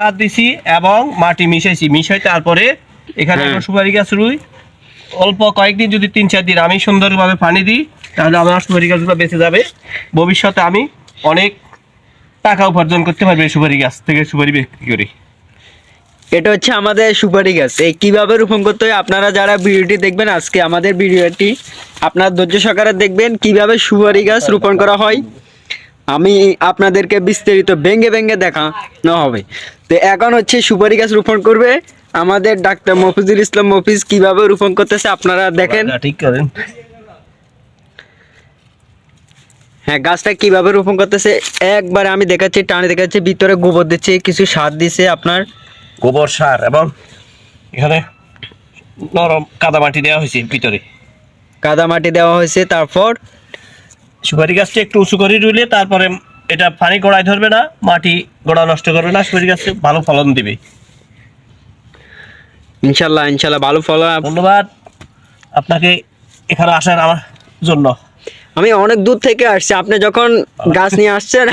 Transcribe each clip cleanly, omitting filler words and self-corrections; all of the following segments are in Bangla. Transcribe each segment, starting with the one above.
সার দিছি এবং মাটি মিশাই তারপরে এখানে সুপারি গাছ রুই। অল্প কয়েকদিন যদি 3-4 দিন আমি সুন্দরভাবে পানি দিই তাহলে আমার সুপারি গাছগুলো বেঁচে যাবে। ভবিষ্যতে আমি অনেক টাকা উপার্জন করতে পারবো এই সুপারি গাছ থেকে, সুপারি বিক্রি করি। এটা হচ্ছে আমাদের সুপারি গাছ। এই কিভাবে রোপণ করতে হয় আপনারা যারা ভিডিওটি দেখবেন, আজকে আমাদের ভিডিওটি আপনারা ধৈর্য সহকারে দেখবেন কিভাবে সুপারি গাছ রোপণ করা হয়। আমি আপনাদেরকে বিস্তারিত ভেঙে ভেঙে দেখানো হবে। তো এখন হচ্ছে সুপারি গাছ রোপণ করবে আমাদের ডাক্তার মফিজুল ইসলাম মফিজ, কিভাবে রোপণ করতেছে আপনারা দেখেন। ঠিক করেন। হ্যাঁ, গাছটা কিভাবে রোপণ করতেছে একবার আমি দেখাচ্ছি, টানে দেখাচ্ছি। ভিতরে গোবর দিচ্ছে, কিছু সার দিছে, আপনার গোবর সার এবং এখানে নরম কাদা মাটি দেওয়া হয়েছে, ভিতরে কাদা মাটি দেওয়া হয়েছে। তারপর সুপারি গাছটা একটু উঁচু করে রুইলে তারপরে এটা পানি গোড়ায় ধরবে না, মাটি গোড়া নষ্ট করবে না, সুপারি গাছে ভালো ফলন দিবে ইনশাল্লাহ ইনশাল্লাহ ভালো ফলন। ধন্যবাদ আপনাকে এখানে আসার আমার জন্য। আমি অনেক দূর থেকে আসছি, আপনি যখন গাছ নিয়ে আসছেন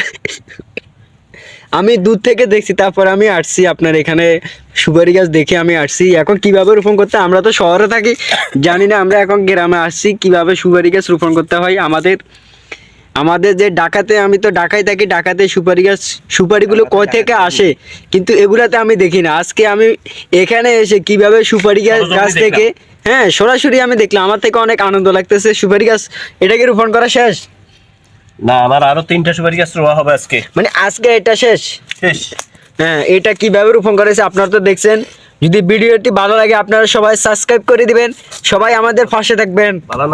আমি দূর থেকে দেখছি, তারপর আমি আসছি আপনার এখানে সুপারি গাছ দেখে আমি আসছি। এখন কিভাবে রোপণ করতে, আমরা তো শহরে থাকি, জানি না। আমরা এখন গ্রামে আসছি কিভাবে সুপারি গাছ রোপণ করতে হয়। আমাদের যে ঢাকাতে, আমি তো ঢাকায় থাকি, ঢাকাতে সুপারি গাছ, সুপারিগুলো কয় থেকে আসে কিন্তু এগুলাতে আমি দেখি না। আজকে আমি এখানে এসে কিভাবে সুপারি গাছ থেকে, হ্যাঁ সরাসরি আমি দেখলাম, আমার থেকে অনেক আনন্দ লাগতেছে। সুপারি গাছ এটা কি রোপণ করা শেষ? না, আমার আরো 3টা সুপারি গাছ রোয়া হবে আজকে। মানে আজকে এটা শেষ? শেষ। হ্যাঁ, এটা কিভাবে রোপণ করেছে আপনারা তো দেখছেন। যদি ভিডিওটি ভালো লাগে আপনারা সবাই সাবস্ক্রাইব করে দিবেন, সবাই আমাদের পাশে থাকবেন। ভালো না।